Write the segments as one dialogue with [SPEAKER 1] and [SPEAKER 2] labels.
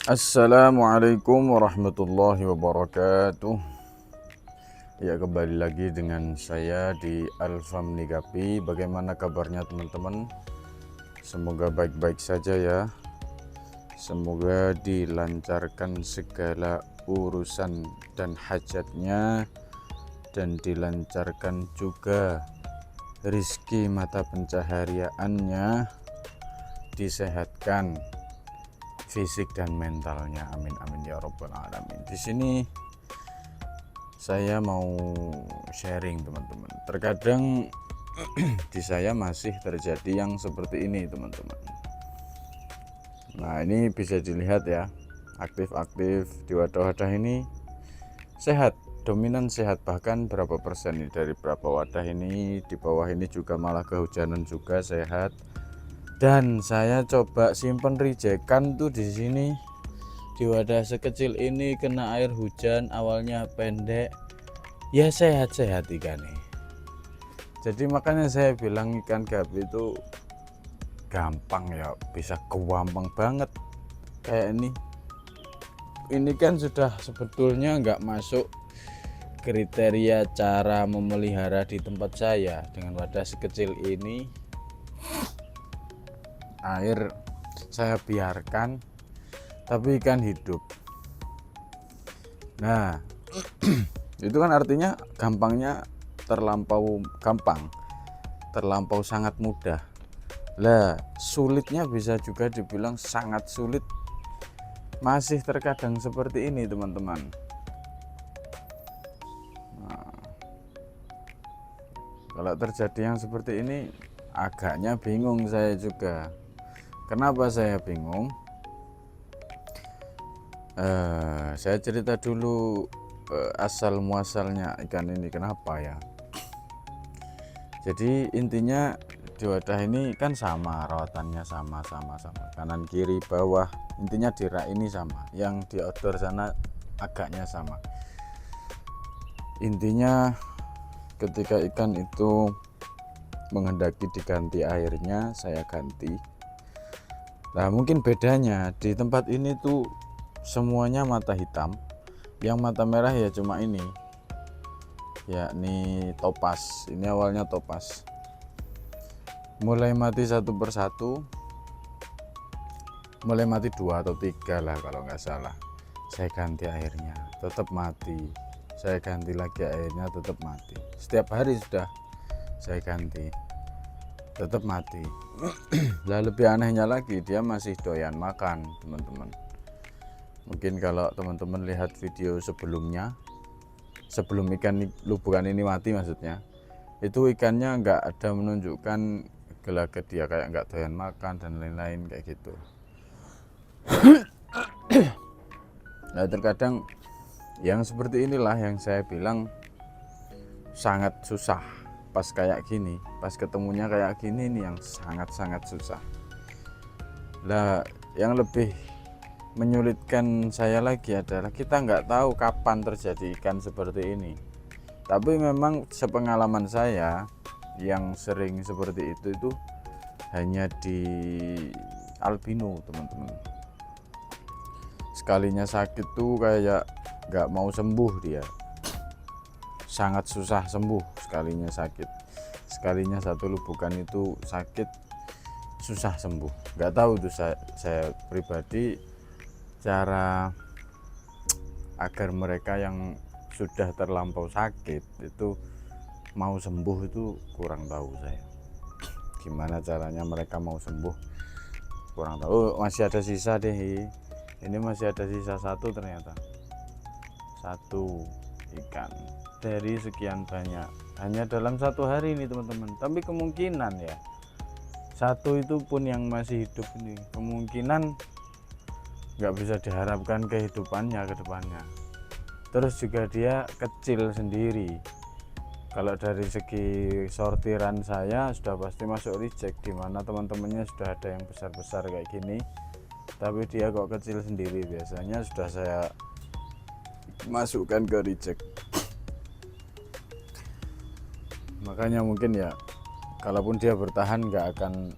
[SPEAKER 1] Assalamualaikum warahmatullahi wabarakatuh. Ya, kembali lagi dengan saya di Alfam Nikapi. Bagaimana kabarnya teman-teman? Semoga baik-baik saja ya. Semoga dilancarkan segala urusan dan hajatnya, dan dilancarkan juga rizki mata pencahariannya, disehatkan fisik dan mentalnya, amin amin ya robbal alamin. Di sini saya mau sharing teman-teman. Terkadang di saya masih terjadi yang seperti ini teman-teman. Nah, ini bisa dilihat ya, aktif-aktif di wadah-wadah ini sehat, dominan sehat, bahkan berapa persen nih dari berapa wadah ini, di bawah ini juga malah kehujanan juga sehat. Dan saya coba simpen rijekan tuh di sini, di wadah sekecil ini kena air hujan, awalnya pendek ya sehat-sehat ikan nih. Jadi makanya saya bilang ikan gapi itu gampang ya, bisa kewampang banget kayak ini kan sudah sebetulnya nggak masuk kriteria cara memelihara di tempat saya. Dengan wadah sekecil ini, air saya biarkan, tapi ikan hidup. Nah itu kan artinya gampangnya terlampau gampang, terlampau sangat mudah. Lah, sulitnya bisa juga dibilang sangat sulit, masih terkadang seperti ini teman-teman. Nah, kalau terjadi yang seperti ini agaknya bingung saya juga. Kenapa saya bingung? Saya cerita dulu asal muasalnya ikan ini kenapa ya. Jadi intinya di wadah ini kan sama, rawatannya sama kanan kiri bawah, intinya di rak ini sama, yang di outdoor sana agaknya sama. Intinya ketika ikan itu menghendaki diganti airnya, saya ganti. Nah, mungkin bedanya di tempat ini tuh semuanya mata hitam, yang mata merah ya cuma ini, yakni topas. Ini awalnya topas, mulai mati satu persatu, mulai mati 2 atau 3 lah kalau nggak salah. Saya ganti airnya, tetap mati. Saya ganti lagi airnya, tetap mati. Setiap hari sudah saya ganti, tetap mati. Lah, lebih anehnya lagi, dia masih doyan makan teman-teman. Mungkin kalau teman-teman lihat video sebelumnya, sebelum ikan lubukan ini mati maksudnya, itu ikannya nggak ada menunjukkan gelagat dia kayak nggak doyan makan dan lain-lain kayak gitu. Nah, terkadang yang seperti inilah yang saya bilang sangat susah pas kayak gini, pas ketemunya kayak gini nih yang sangat-sangat susah. Lah, yang lebih menyulitkan saya lagi adalah kita nggak tahu kapan terjadi ikan seperti ini. Tapi memang sepengalaman saya yang sering seperti itu hanya di albino teman-teman. Sekalinya sakit tuh kayak nggak mau sembuh, dia sangat susah sembuh sekalinya sakit. Sekalinya satu lubukan itu sakit, susah sembuh. Nggak tahu tuh saya pribadi cara agar mereka yang sudah terlampau sakit itu mau sembuh, itu kurang tahu saya. Gimana caranya mereka mau sembuh, kurang tahu. Masih ada sisa deh, ini masih ada sisa satu, ternyata satu ikan dari sekian banyak, hanya dalam satu hari ini teman-teman. Tapi kemungkinan ya, satu itu pun yang masih hidup ini, kemungkinan nggak bisa diharapkan kehidupannya ke depannya. Terus juga dia kecil sendiri. Kalau dari segi sortiran saya sudah pasti masuk reject, dimana teman-temannya sudah ada yang besar-besar kayak gini, tapi dia kok kecil sendiri. Biasanya sudah saya masukkan ke reject. Makanya mungkin ya, kalaupun dia bertahan nggak akan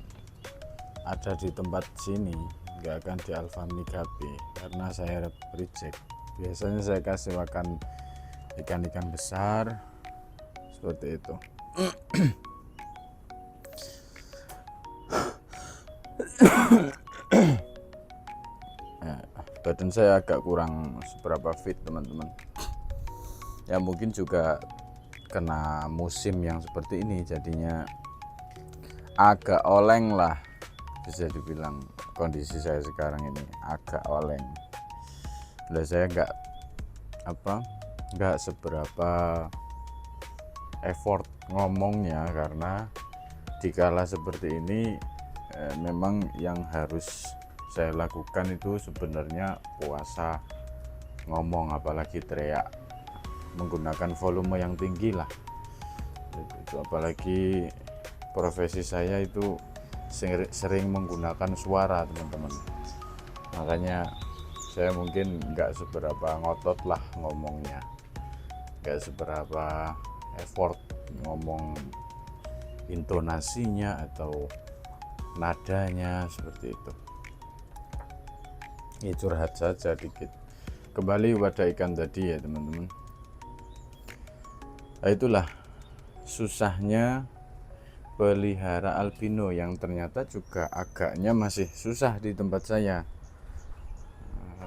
[SPEAKER 1] ada di tempat sini, nggak akan di Alfam Nikapi. karena saya reject. Biasanya saya kasih makan ikan-ikan besar seperti itu. Nah, badan saya agak kurang seberapa fit teman-teman, ya mungkin juga kena musim yang seperti ini, jadinya agak oleng lah, bisa dibilang kondisi saya sekarang ini agak oleng. Lah saya nggak seberapa effort ngomongnya, karena dikala seperti ini memang yang harus saya lakukan itu sebenarnya puasa ngomong, apalagi teriak menggunakan volume yang tinggi lah itu, apalagi profesi saya itu sering menggunakan suara teman-teman, makanya saya mungkin nggak seberapa ngotot lah ngomongnya, nggak seberapa effort ngomong intonasinya atau nadanya seperti itu. Ini curhat saja dikit. Kembali pada ikan tadi ya teman-teman. Nah, itulah susahnya pelihara albino yang ternyata juga agaknya masih susah di tempat saya.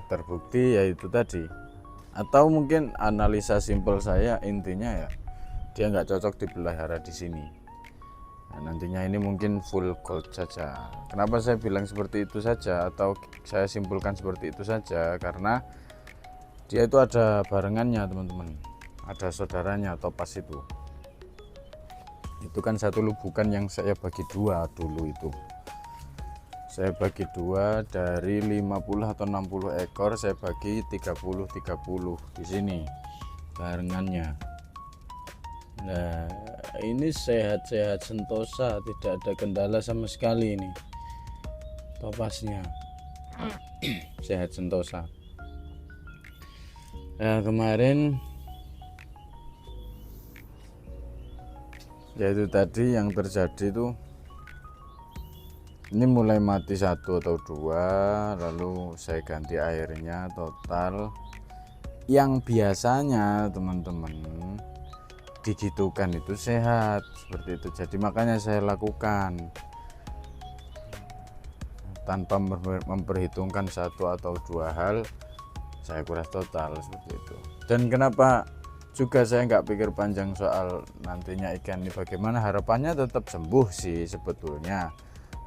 [SPEAKER 1] Terbukti yaitu tadi, atau mungkin analisa simpel saya, intinya ya dia nggak cocok dipelihara di sini. Nah, nantinya ini mungkin full gold saja. Kenapa saya bilang seperti itu saja atau saya simpulkan seperti itu saja, karena dia itu ada barengannya teman-teman, ada saudaranya topas itu kan satu lubukan yang saya bagi dua dulu. Itu saya bagi dua, dari 50 atau 60 ekor saya bagi 30 di sini barengannya. Nah, ini sehat-sehat sentosa, tidak ada kendala sama sekali ini topasnya. Sehat sentosa. Nah, kemarin yaitu tadi yang terjadi tuh, ini mulai mati satu atau dua, lalu saya ganti airnya total. Yang biasanya teman-teman digitukan itu sehat seperti itu, jadi makanya saya lakukan tanpa memperhitungkan satu atau dua hal, saya kuras total seperti itu. Dan kenapa juga saya nggak pikir panjang soal nantinya ikan ini bagaimana, harapannya tetap sembuh sih sebetulnya,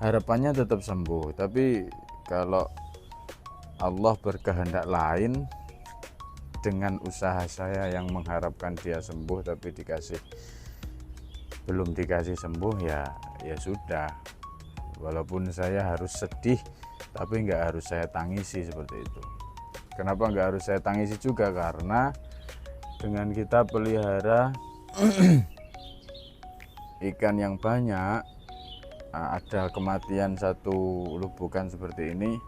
[SPEAKER 1] harapannya tetap sembuh, tapi kalau Allah berkehendak lain dengan usaha saya yang mengharapkan dia sembuh tapi belum dikasih sembuh, ya sudah, walaupun saya harus sedih tapi nggak harus saya tangisi seperti itu. Kenapa nggak harus saya tangisi juga, karena dengan kita pelihara ikan yang banyak, ada kematian satu lubukan seperti ini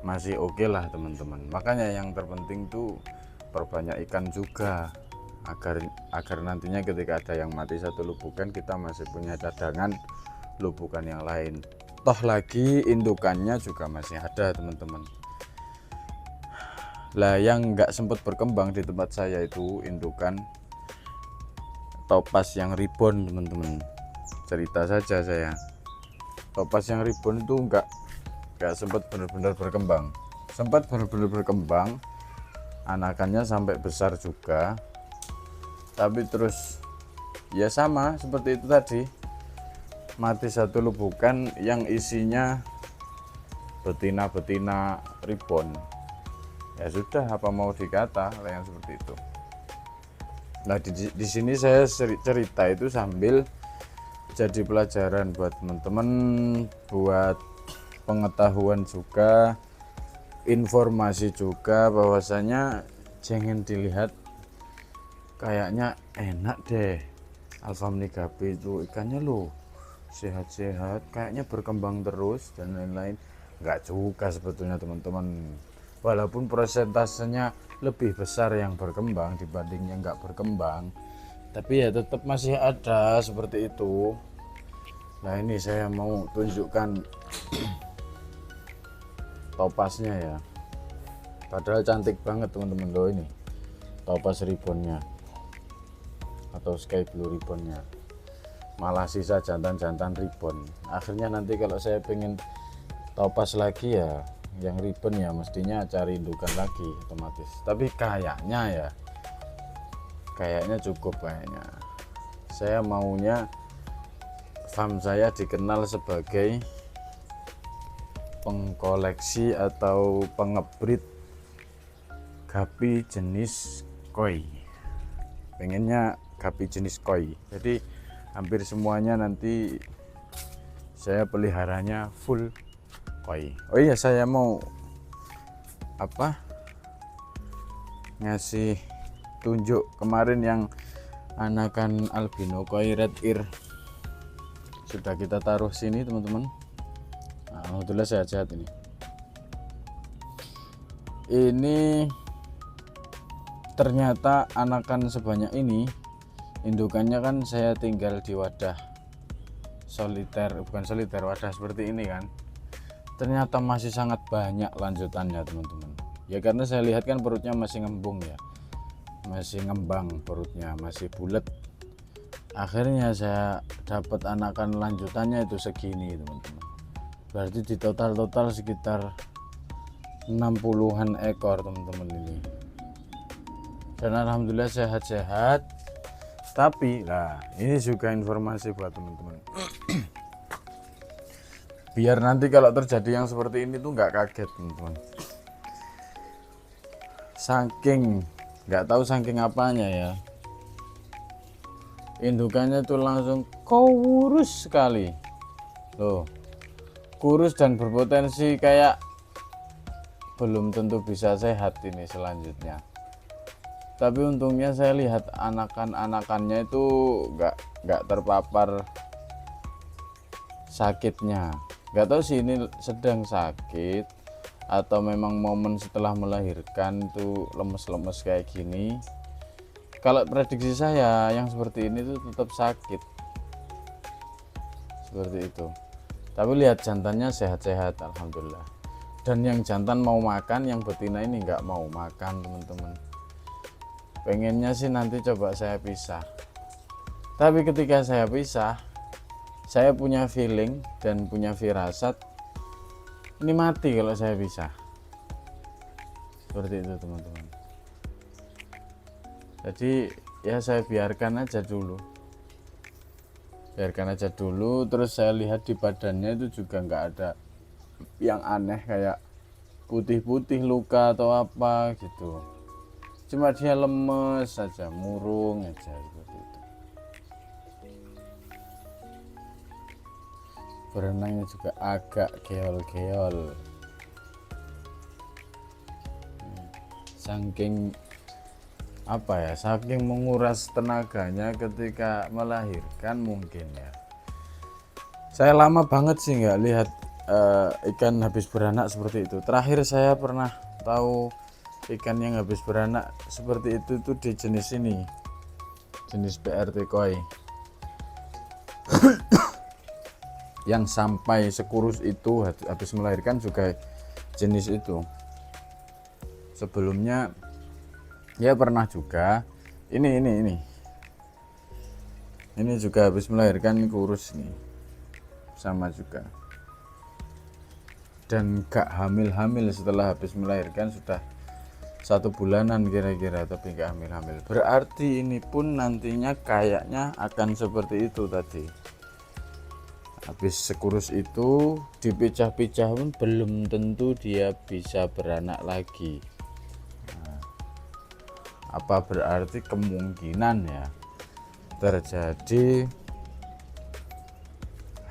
[SPEAKER 1] masih oke lah teman-teman. Makanya yang terpenting tuh perbanyak ikan juga, agar nantinya ketika ada yang mati satu lubukan, kita masih punya cadangan lubukan yang lain. Toh lagi indukannya juga masih ada teman-teman. Lah yang nggak sempat berkembang di tempat saya itu indukan topas yang ribbon teman-teman. Cerita saja saya, topas yang ribbon itu nggak sempat benar-benar berkembang. Sempat benar-benar berkembang, anakannya sampai besar juga, tapi terus ya sama seperti itu tadi, mati satu lubukan yang isinya betina-betina ribbon. Ya sudah, apa mau dikata yang seperti itu. Nah di sini saya cerita itu sambil jadi pelajaran buat teman-teman, buat pengetahuan juga, informasi juga, bahwasanya jangan dilihat kayaknya enak deh Alpha Mnigabe itu ikannya loh sehat-sehat, kayaknya berkembang terus dan lain-lain. Enggak juga sebetulnya teman-teman, walaupun persentasenya lebih besar yang berkembang dibanding yang enggak berkembang, tapi ya tetap masih ada seperti itu. Nah ini saya mau tunjukkan topasnya ya. Padahal cantik banget teman-teman loh ini topaz ribbonnya atau sky blue ribbonnya, malah sisa jantan-jantan ribbon. Akhirnya nanti kalau saya pengen topaz lagi ya yang ribbon ya mestinya cari indukan lagi otomatis, tapi kayaknya cukup. Kayaknya saya maunya farm saya dikenal sebagai pengkoleksi atau pengebrit gapi jenis koi. Pengennya gapi jenis koi, jadi hampir semuanya nanti saya peliharanya full koi. Oh iya, saya mau ngasih tunjuk kemarin yang anakan albino koi red ear sudah kita taruh sini teman-teman. Nah, alhamdulillah sehat-sehat ini ternyata anakan sebanyak ini indukannya kan saya tinggal di wadah soliter, bukan soliter, wadah seperti ini kan, ternyata masih sangat banyak lanjutannya teman-teman ya, karena saya lihat kan perutnya masih ngembung ya, masih ngembang perutnya, masih bulat. Akhirnya saya dapat anakan lanjutannya itu segini teman-teman, berarti di total sekitar 60-an ekor teman-teman ini, dan alhamdulillah sehat-sehat. Tapi lah ini juga informasi buat teman-teman biar nanti kalau terjadi yang seperti ini tuh nggak kaget teman-teman. Nggak tahu saking apanya ya, indukannya tuh langsung kurus sekali loh, kurus dan berpotensi kayak belum tentu bisa sehat ini selanjutnya. Tapi untungnya saya lihat anakannya itu nggak terpapar sakitnya. Nggak tahu sih ini sedang sakit atau memang momen setelah melahirkan tuh lemes-lemes kayak gini. Kalau prediksi saya yang seperti ini tuh tetap sakit seperti itu. Tapi lihat jantannya sehat-sehat alhamdulillah. Dan yang jantan mau makan, yang betina ini nggak mau makan teman-teman. Pengennya sih nanti coba saya pisah, tapi ketika saya pisah saya punya feeling dan punya firasat ini mati kalau saya pisah, seperti itu teman-teman. Jadi ya saya biarkan aja dulu, terus saya lihat di badannya itu juga nggak ada yang aneh kayak putih-putih luka atau apa gitu, cuma dia lemes saja, murung aja seperti itu. Berenangnya juga agak geol-geol, saking saking menguras tenaganya ketika melahirkan mungkin ya. Saya lama banget sih nggak lihat ikan habis beranak seperti itu. Terakhir saya pernah tahu ikan yang habis beranak seperti itu tuh di jenis ini, jenis BRT koi yang sampai sekurus itu habis melahirkan juga jenis itu. Sebelumnya ya pernah juga ini juga habis melahirkan kurus nih, sama juga, dan gak hamil setelah habis melahirkan sudah 1 bulanan kira-kira, tapi nggak hamil. Berarti ini pun nantinya kayaknya akan seperti itu tadi. Habis sekurus itu dipecah-pecah pun belum tentu dia bisa beranak lagi. Nah, apa berarti kemungkinan ya terjadi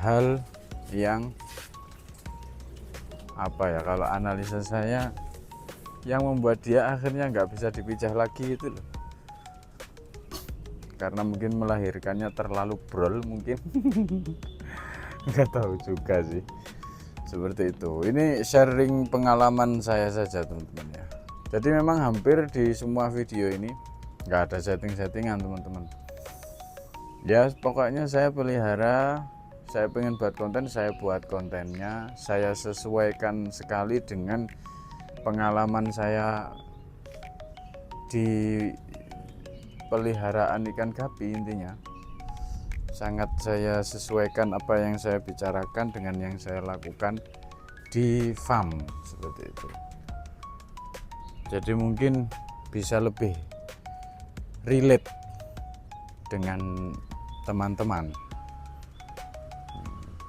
[SPEAKER 1] hal yang kalau analisa saya yang membuat dia akhirnya nggak bisa dipijah lagi itu loh, karena mungkin melahirkannya terlalu brol mungkin. Nggak tahu juga sih, seperti itu. Ini sharing pengalaman saya saja teman-teman ya. Jadi memang hampir di semua video ini nggak ada settingan teman-teman ya. Pokoknya saya pelihara, saya pengen buat konten, saya buat kontennya, saya sesuaikan sekali dengan pengalaman saya di peliharaan ikan gapi, intinya sangat saya sesuaikan apa yang saya bicarakan dengan yang saya lakukan di farm seperti itu. Jadi mungkin bisa lebih relate dengan teman-teman,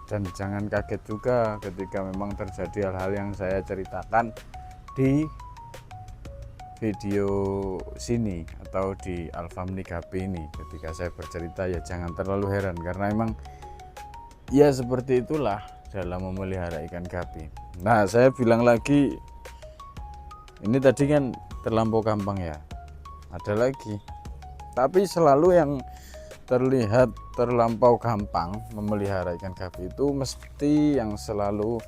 [SPEAKER 1] dan jangan kaget juga ketika memang terjadi hal-hal yang saya ceritakan di video sini atau di Alfamni Gapi ini. Ketika saya bercerita ya jangan terlalu heran, karena emang ya seperti itulah dalam memelihara ikan gapi. Nah, saya bilang lagi, ini tadi kan terlampau gampang ya, ada lagi, tapi selalu yang terlihat terlampau gampang memelihara ikan gapi itu mesti yang selalu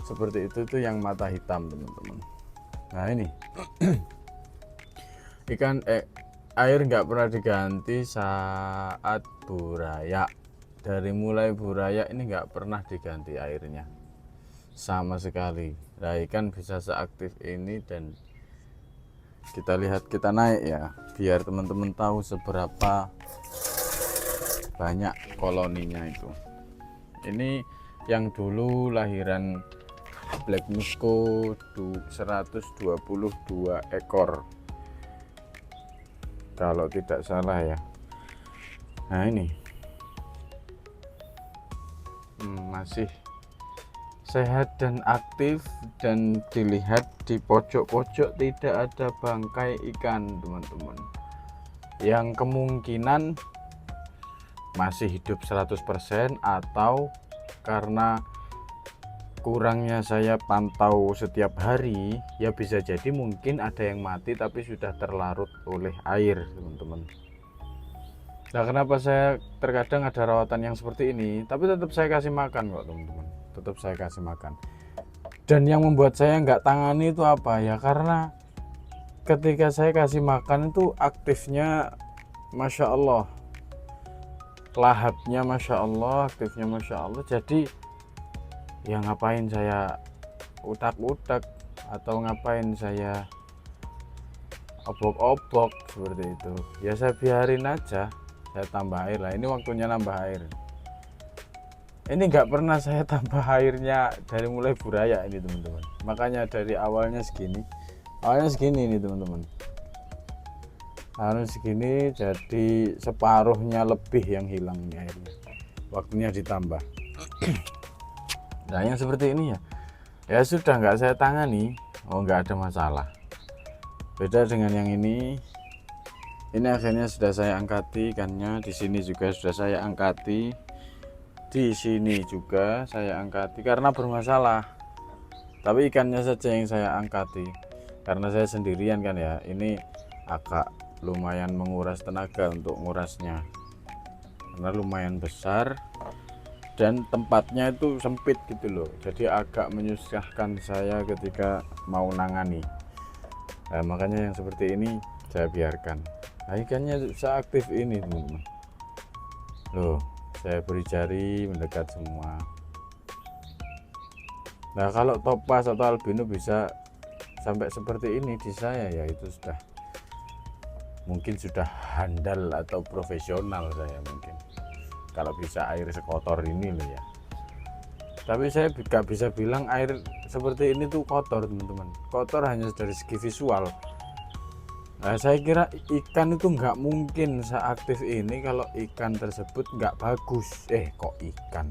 [SPEAKER 1] seperti itu tuh yang mata hitam, teman-teman. Nah ini air nggak pernah diganti saat buraya. Dari mulai buraya ini nggak pernah diganti airnya sama sekali. Nah, ikan bisa seaktif ini, dan kita lihat, kita naik ya, biar teman-teman tahu seberapa banyak koloninya itu. Ini yang dulu lahiran Black Musco 122 ekor kalau tidak salah ya. Nah ini masih sehat dan aktif, dan dilihat di pojok-pojok tidak ada bangkai ikan, teman-teman, yang kemungkinan masih hidup 100%, atau karena kurangnya saya pantau setiap hari ya bisa jadi mungkin ada yang mati tapi sudah terlarut oleh air, teman-teman. Nah, kenapa saya terkadang ada rawatan yang seperti ini, tapi tetap saya kasih makan kok, teman-teman, tetap saya kasih makan. Dan yang membuat saya nggak tangani itu apa ya, karena ketika saya kasih makan itu aktifnya Masya Allah, lahapnya Masya Allah, aktifnya Masya Allah. Jadi ya ngapain saya utak-utak atau ngapain saya obok-obok seperti itu, ya saya biarin aja, saya tambah air lah. Ini waktunya nambah air, ini nggak pernah saya tambah airnya dari mulai buraya ini, teman-teman. Makanya dari awalnya segini ini, teman-teman, harus segini, jadi separuhnya lebih yang hilang ini airnya, waktunya ditambah. Nah yang seperti ini ya sudah nggak saya tangani, nggak ada masalah. Beda dengan yang ini akhirnya sudah saya angkati ikannya. Di sini juga sudah saya angkati, di sini juga saya angkati karena bermasalah. Tapi ikannya saja yang saya angkati, karena saya sendirian kan ya, ini agak lumayan menguras tenaga untuk ngurasnya, karena lumayan besar dan tempatnya itu sempit gitu loh, jadi agak menyusahkan saya ketika mau nangani. Nah, makanya yang seperti ini saya biarkan. Nah, ikannya seaktif ini, teman-teman. Loh, saya beri jari mendekat semua. Nah, kalau topaz atau albino bisa sampai seperti ini di saya, ya itu sudah mungkin sudah handal atau profesional saya mungkin, kalau bisa air sekotor ini loh ya. Tapi saya nggak bisa bilang air seperti ini tuh kotor, teman-teman. Kotor hanya dari segi visual. Nah, saya kira ikan itu nggak mungkin seaktif ini kalau ikan tersebut nggak bagus. Kok ikan?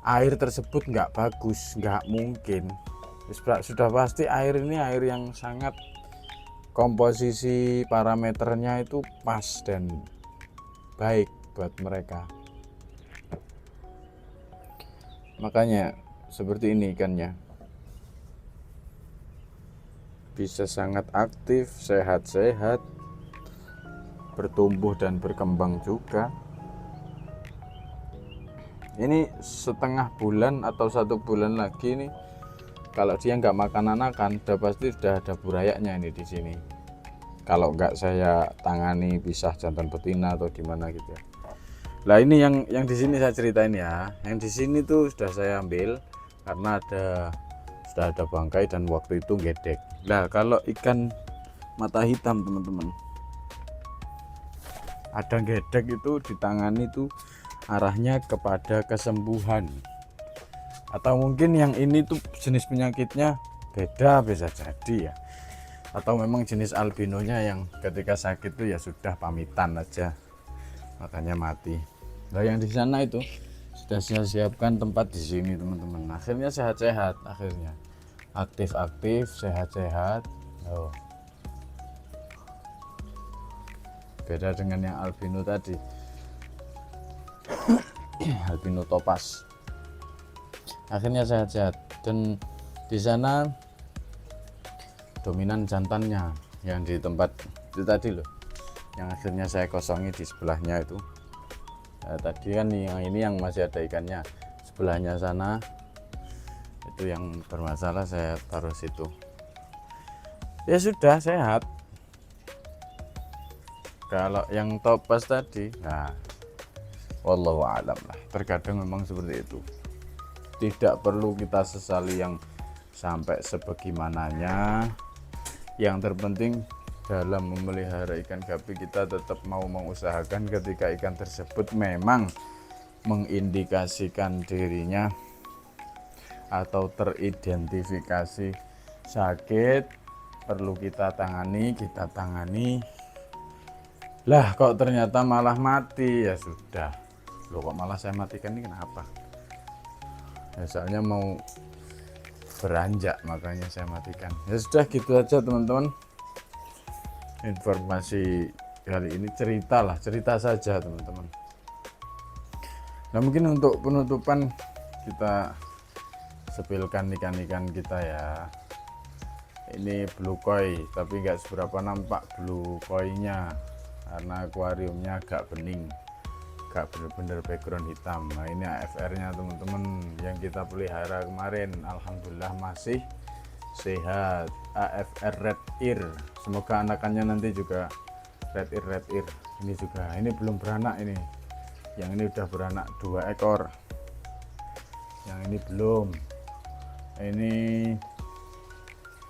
[SPEAKER 1] Air tersebut nggak bagus, nggak mungkin. Sudah pasti air ini air yang sangat, komposisi parameternya itu pas dan baik buat mereka. Makanya seperti ini ikannya, bisa sangat aktif, sehat-sehat, bertumbuh dan berkembang juga. Ini setengah bulan atau 1 bulan lagi nih, kalau dia nggak makan anakan udah pasti sudah ada burayanya ini di sini. Kalau nggak saya tangani pisah jantan betina atau gimana gitu ya. Lah ini yang di sini saya ceritain ya. Yang di sini tuh sudah saya ambil karena sudah ada bangkai dan waktu itu gedek. Nah kalau ikan mata hitam teman-teman, ada gedek itu ditangani itu arahnya kepada kesembuhan, atau mungkin yang ini tuh jenis penyakitnya beda, bisa jadi ya, atau memang jenis albinonya yang ketika sakit tuh ya sudah pamitan aja makanya mati. Nah yang di sana itu sudah saya siapkan tempat di sini teman-teman, akhirnya sehat-sehat, akhirnya aktif-aktif, sehat-sehat. Oh, beda dengan yang albino tadi, albino topas. Akhirnya sehat-sehat, dan di sana dominan jantannya yang di tempat itu tadi loh, yang akhirnya saya kosongi di sebelahnya itu. Nah, tadi kan yang ini yang masih ada ikannya, sebelahnya sana itu yang bermasalah saya taruh situ. Ya sudah sehat. Kalau yang topas tadi, nah wallahu alam lah, terkadang memang seperti itu, tidak perlu kita sesali yang sampai sebagaimananya. Yang terpenting dalam memelihara ikan gapi kita tetap mau mengusahakan ketika ikan tersebut memang mengindikasikan dirinya atau teridentifikasi sakit, perlu kita tangani. Lah kok ternyata malah mati, ya sudah. Loh kok malah saya matikan, ini kenapa? Ya, soalnya mau beranjak makanya saya matikan. Ya sudah gitu aja teman-teman, informasi kali ini, cerita saja teman-teman. Nah mungkin untuk penutupan kita sepilkan ikan-ikan kita ya. Ini blue koi, tapi nggak seberapa nampak blue koi-nya karena akuariumnya agak bening, gak bener-bener background hitam. Nah ini AFR nya teman-teman yang kita pelihara kemarin, alhamdulillah masih sehat. AFR red ear, semoga anakannya nanti juga red ear. Ini juga, ini belum beranak, ini yang ini udah beranak 2 ekor, yang ini belum. Ini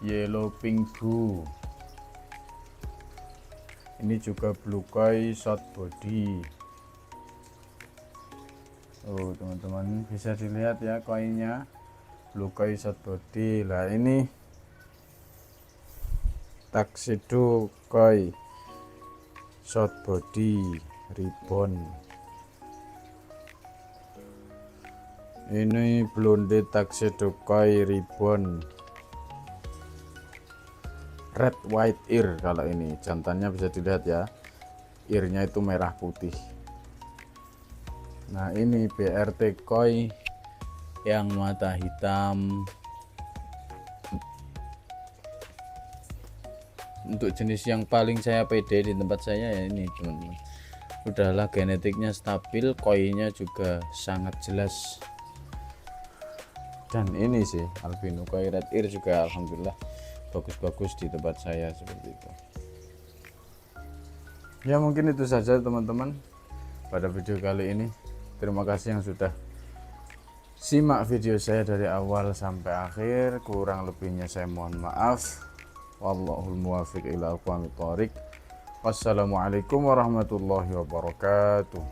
[SPEAKER 1] yellow pink blue, ini juga blue koi short body. Oh teman-teman bisa dilihat ya koinnya, blue koi short body. Lah ini tuxedo koi short body ribbon. Ini blonde tuxedo koi ribbon red white ear. Kalau ini jantannya bisa dilihat ya, earnya itu merah putih. Nah ini BRT koi yang mata hitam. Untuk jenis yang paling saya pede di tempat saya ya ini teman-teman, udahlah genetiknya stabil, koinya juga sangat jelas. Dan ini sih albino koi red ear juga alhamdulillah bagus-bagus di tempat saya seperti itu. Ya mungkin itu saja teman-teman pada video kali ini. Terima kasih yang sudah simak video saya dari awal sampai akhir. Kurang lebihnya saya mohon maaf. Wallahul muwaffiq ila aqwamit thoriq. Wassalamualaikum warahmatullahi wabarakatuh.